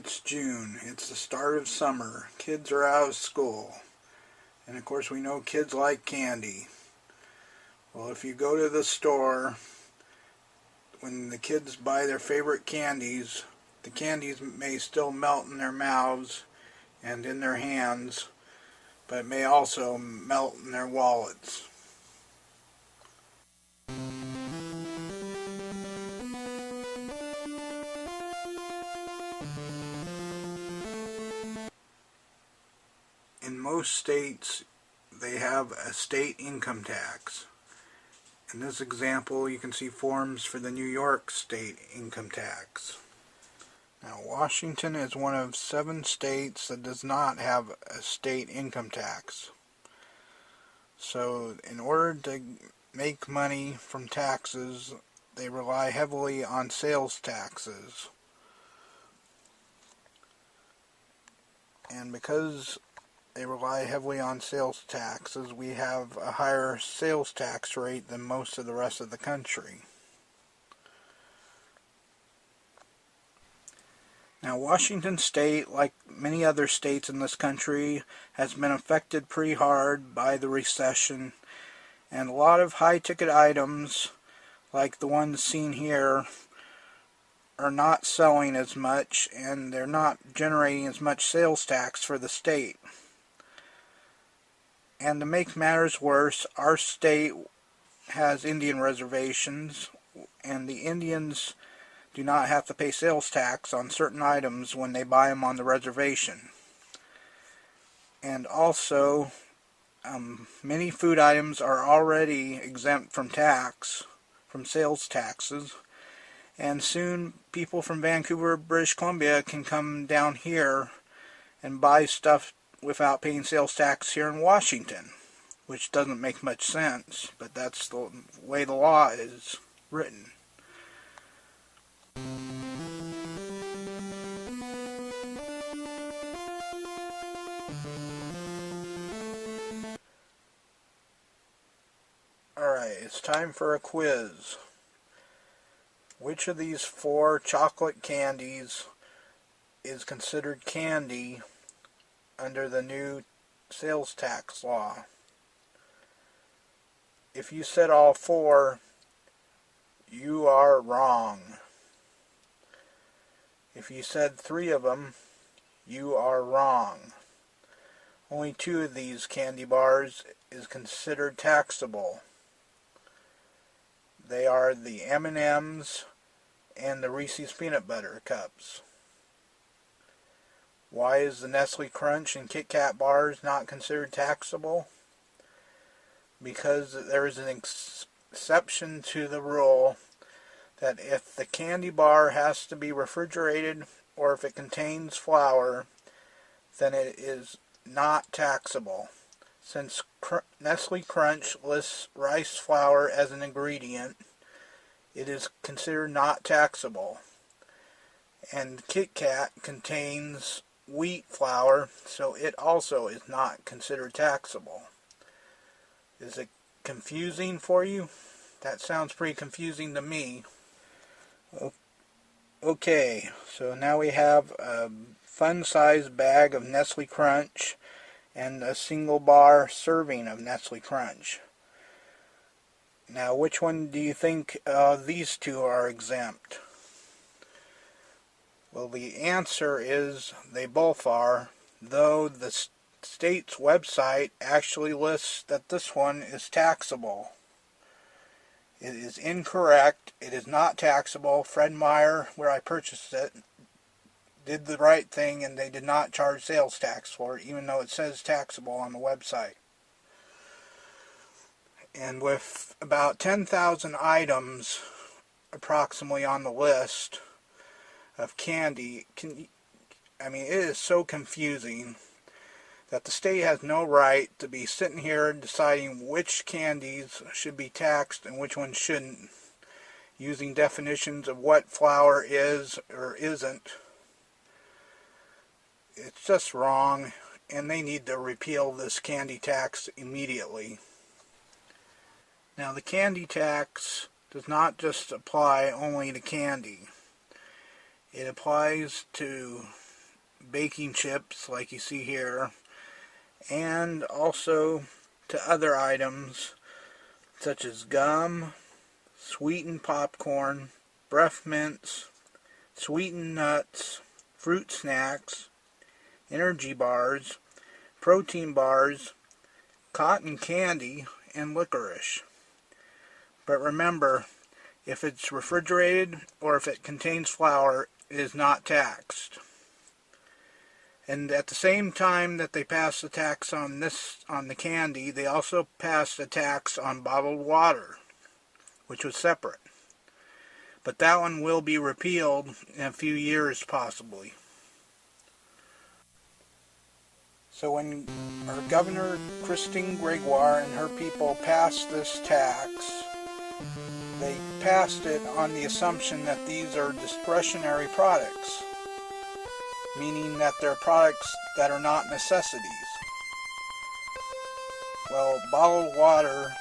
It's June. It's the start of summer. Kids are out of school. And of course we know kids like candy. Well, if you go to the store, when the kids buy their favorite candies, the candies may still melt in their mouths and in their hands, but it may also melt in their wallets. In most states, they have a state income tax. In this example, you can see forms for the New York state income tax. Now, Washington is one of 7 states that does not have a state income tax. So, in order to make money from taxes, they rely heavily on sales taxes. And because they rely heavily on sales taxes, we have a higher sales tax rate than most of the rest of the country. Now, Washington State, like many other states in this country, has been affected pretty hard by the recession, and a lot of high-ticket items, like the ones seen here, are not selling as much, and they're not generating as much sales tax for the state. And to make matters worse, our state has Indian reservations, and the Indians do not have to pay sales tax on certain items when they buy them on the reservation. And also, many food items are already exempt from tax, from sales taxes, and soon people from Vancouver, British Columbia can come down here and buy stuff without paying sales tax here in Washington, which doesn't make much sense, but that's the way the law is written. Alright, it's time for a quiz. Which of these 4 chocolate candies is considered candy under the new sales tax law? If you said all 4, you are wrong. If you said 3 of them, you are wrong. Only 2 of these candy bars is considered taxable. They are the M&Ms and the Reese's Peanut Butter Cups. Why is the Nestle Crunch and Kit Kat bars not considered taxable? Because there is an exception to the rule that if the candy bar has to be refrigerated or if it contains flour, then it is not taxable. Since Nestle Crunch lists rice flour as an ingredient, it is considered not taxable. And Kit Kat contains wheat flour, so it also is not considered taxable. Is it confusing for you? That sounds pretty confusing to me. Okay, so now we have a fun-sized bag of Nestle Crunch and a single bar serving of Nestle Crunch. Now, which one do you think these 2 are exempt? Well, the answer is they both are, though the state's website actually lists that this one is taxable. It is incorrect. It is not taxable. Fred Meyer, where I purchased it, did the right thing, and they did not charge sales tax for it, even though it says taxable on the website. And with about 10,000 items approximately on the list of candy, it is so confusing that the state has no right to be sitting here deciding which candies should be taxed and which ones shouldn't, using definitions of what flour is or isn't. It's just wrong, and they need to repeal this candy tax immediately. Now, the candy tax does not just apply only to candy. It applies to baking chips like you see here, and also to other items such as gum, sweetened popcorn, breath mints, sweetened nuts, fruit snacks, energy bars, protein bars, cotton candy, and licorice. But remember, if it's refrigerated or if it contains flour, it is not taxed. And at the same time that they passed the tax on the candy, they also passed a tax on bottled water, which was separate. But that one will be repealed in a few years, possibly. So when our Governor Christine Gregoire and her people passed this tax, they passed it on the assumption that these are discretionary products, meaning that they're products that are not necessities. Well, bottled water,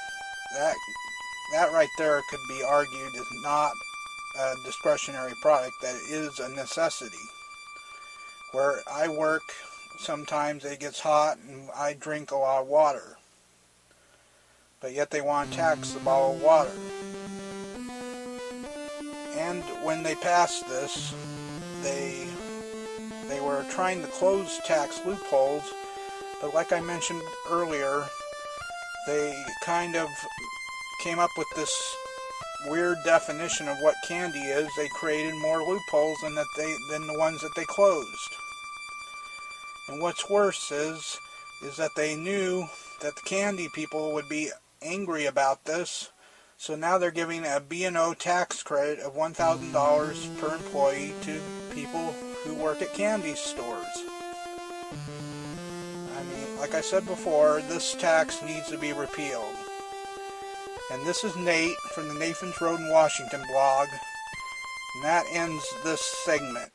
that right there could be argued is not a discretionary product, that it is a necessity. Where I work, sometimes it gets hot and I drink a lot of water. But yet they want to tax the bottled water. And when they passed this, they were trying to close tax loopholes, but like I mentioned earlier, they kind of came up with this weird definition of what candy is. They created more loopholes than the ones that they closed. And what's worse is that they knew that the candy people would be angry about this, so now they're giving a B&O tax credit of $1,000 per employee to people who work at candy stores. I mean, like I said before, this tax needs to be repealed. And this is Nate from the Nathan's Road in Washington blog, and that ends this segment.